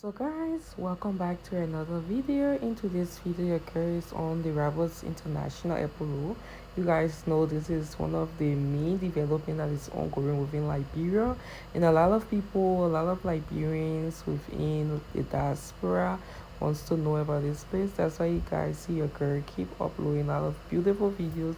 So guys, welcome back to another video. In today's video occurs on the Ravos International Airport Road. You guys know this is one of the main development that is ongoing within Liberia, and a lot of people, a lot of Liberians within the diaspora wants to know about this place. That's why you guys see your girl keep uploading a lot of beautiful videos,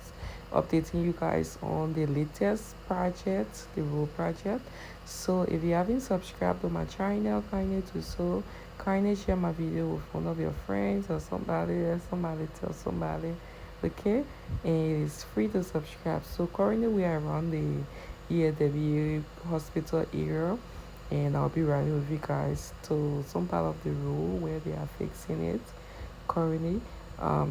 updating you guys on the latest project, the road project. So if you haven't subscribed to my channel, kindly do so. Kindly share my video with one of your friends or somebody, let somebody tell somebody, okay? And it is free to subscribe. So currently we are around the EAW hospital area, and I'll be running with you guys to some part of the road where they are fixing it currently.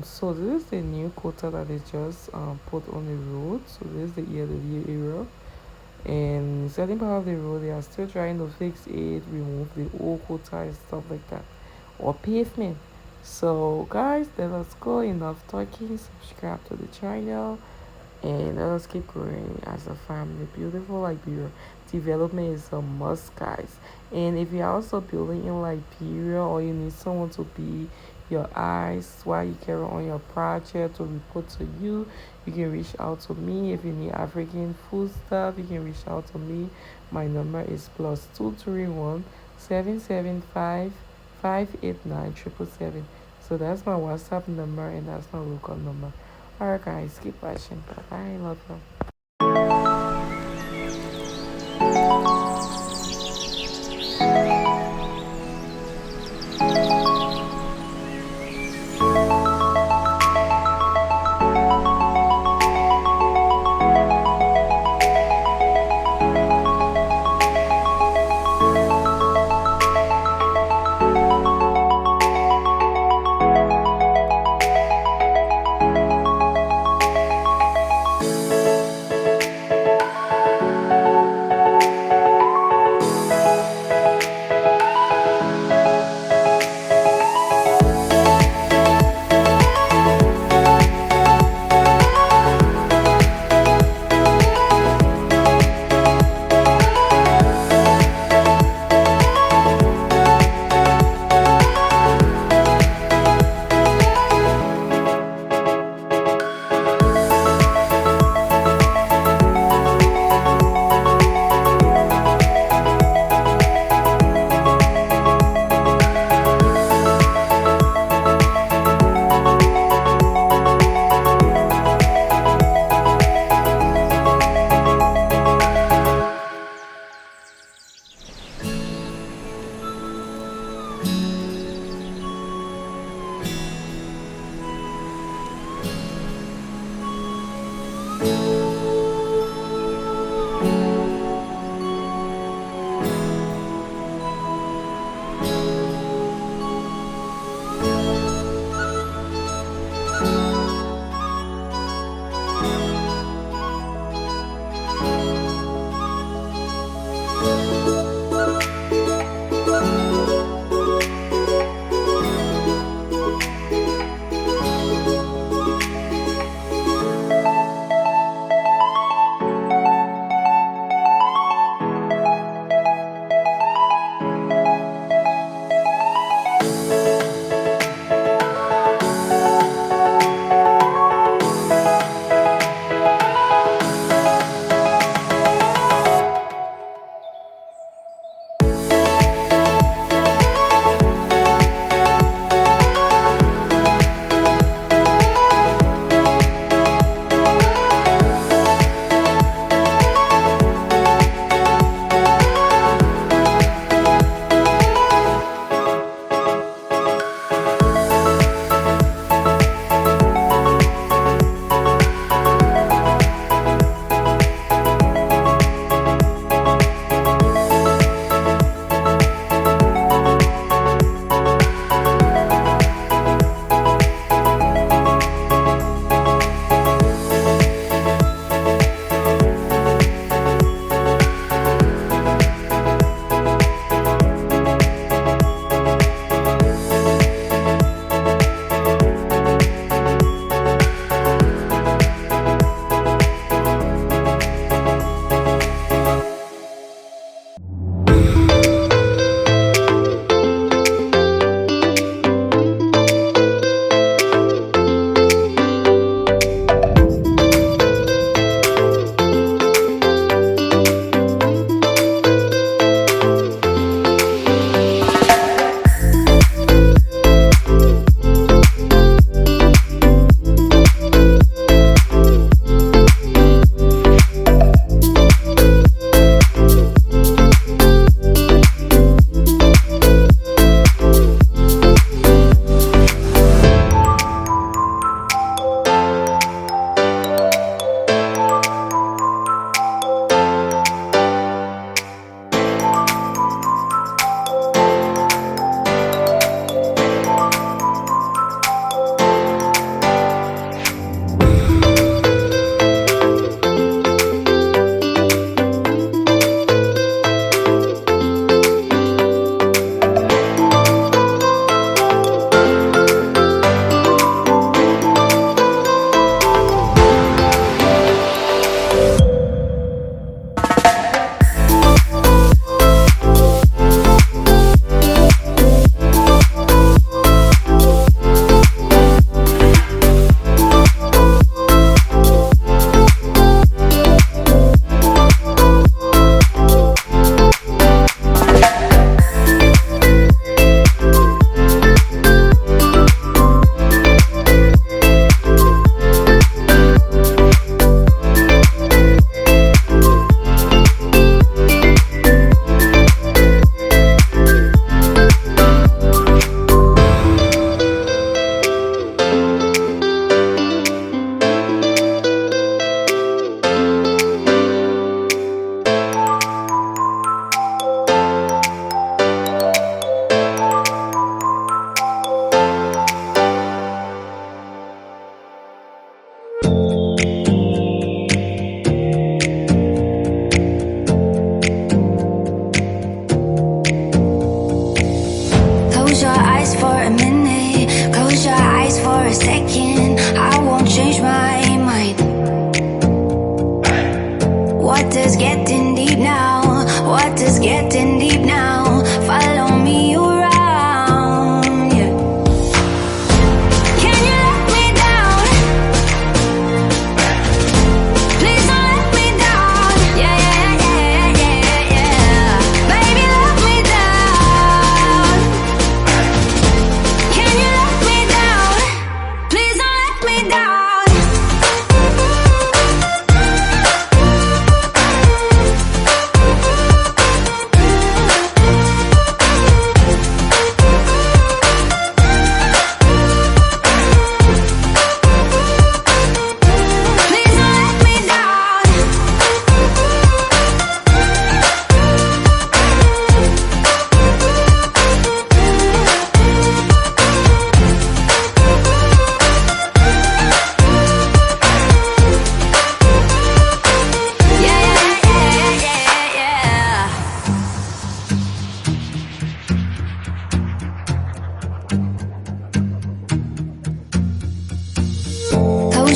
So this is the new quota that they just put on the road. So this is the EAW area, and certain part of the road they are still trying to fix it, remove the old quota and stuff like that, or pavement. So guys, let us go. Enough talking. Subscribe to the channel and let us keep growing as a family. Beautiful Liberia. Development is a must, guys. And if you're also building in Liberia, or you need someone to be your eyes while you carry on your project to report to you, you can reach out to me. If you need African food stuff, you can reach out to me. My number is +231 775 589 So that's my WhatsApp number and that's my local number. Alright guys, keep watching. Bye bye. Love you.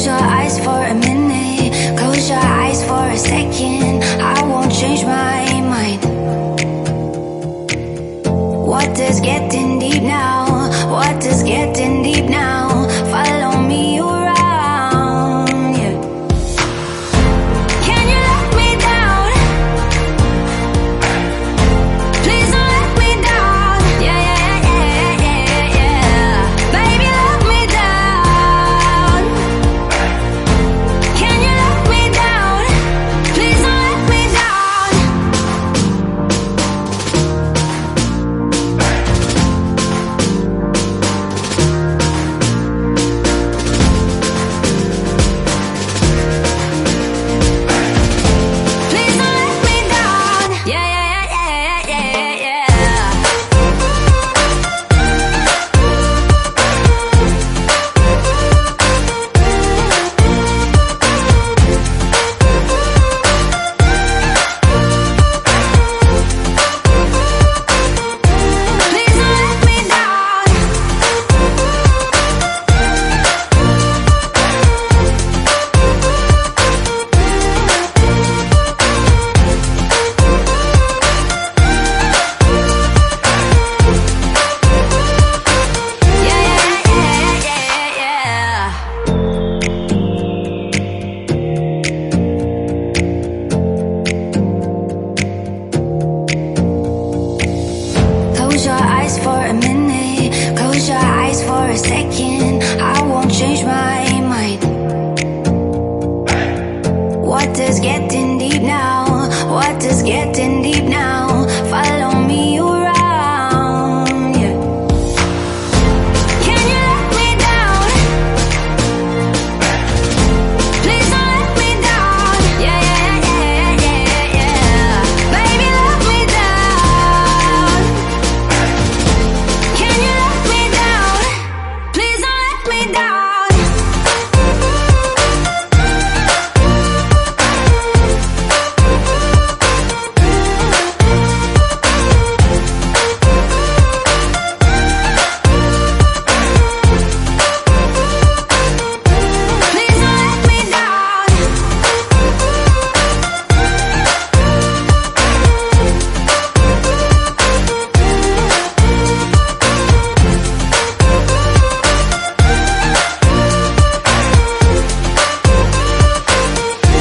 Close your eyes for a minute, close your eyes for a second. I won't change my mind. Water's getting deep now, water's getting deep now. Follow me around, yeah. Can you let me down? Please don't let me down. Yeah, yeah, yeah, yeah, yeah. Baby, let me down. Can you let me down? Please don't let me down. Please don't let me down. Yeah, yeah, yeah, yeah, yeah, yeah. Please don't let me down. Yeah, yeah, yeah, yeah, yeah. Close your eyes for a minute, close your eyes for a second. I won't change my mind. Water's getting deep now, water's getting deep now. Follow me around, yeah. Can you let me down? Please don't let me down. Yeah, yeah, yeah, yeah, yeah. Baby, let me down. Can you let me down? Please don't let me down. Please don't let me down.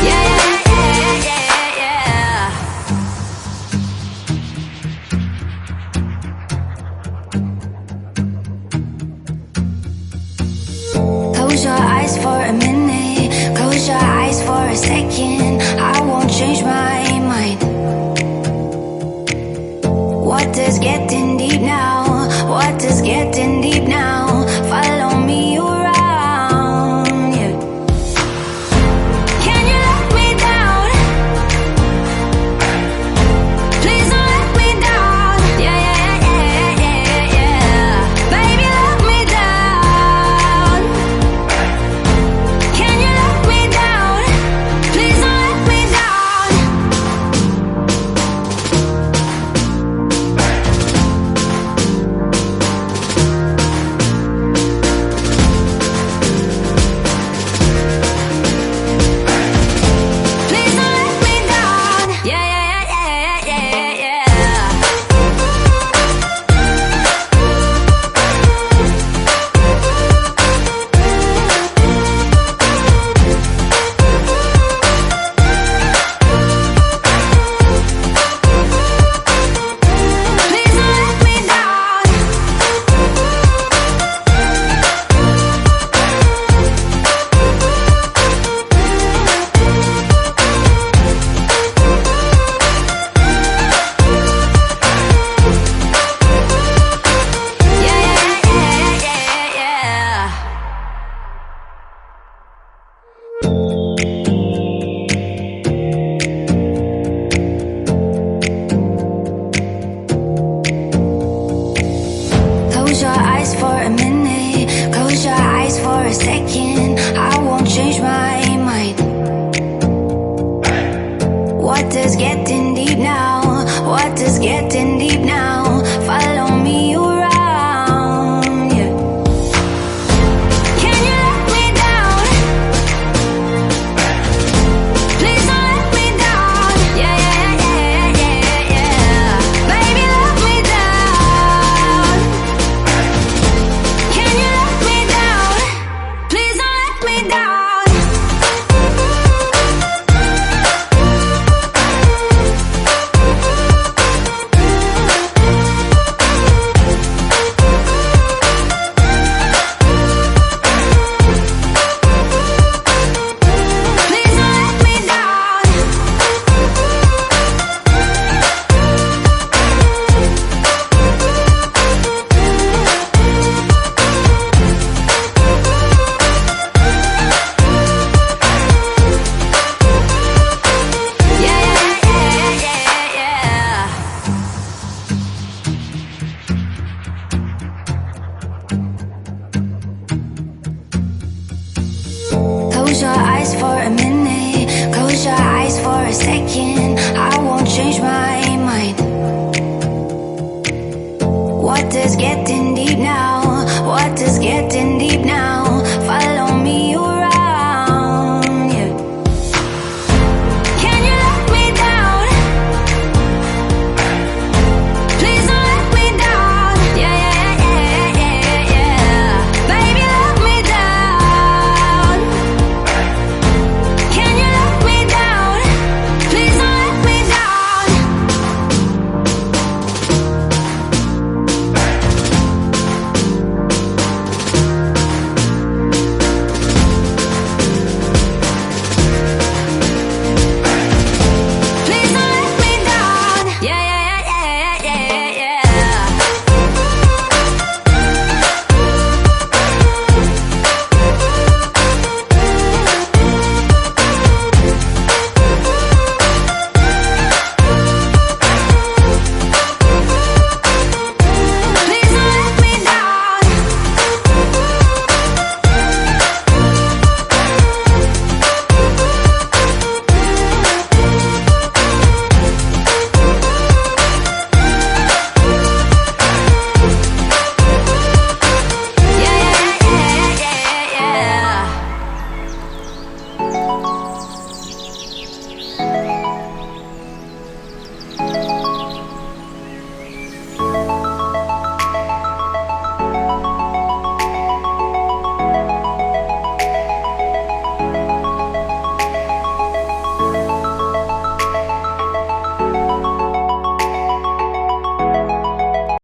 Yeah, yeah, yeah, yeah, yeah. Close your eyes for a minute, close your eyes for a second. I won't change my mind. Water's getting deep now, water's getting deep now. Follow me around, yeah. Can you let me down? Please don't let me down. Yeah, yeah, yeah, yeah, yeah. Baby, let me down. Can you let me down? Please don't let me down. Close your eyes for a minute, close your eyes for a second. I won't change my mind. What is getting deep now? What is getting deep now?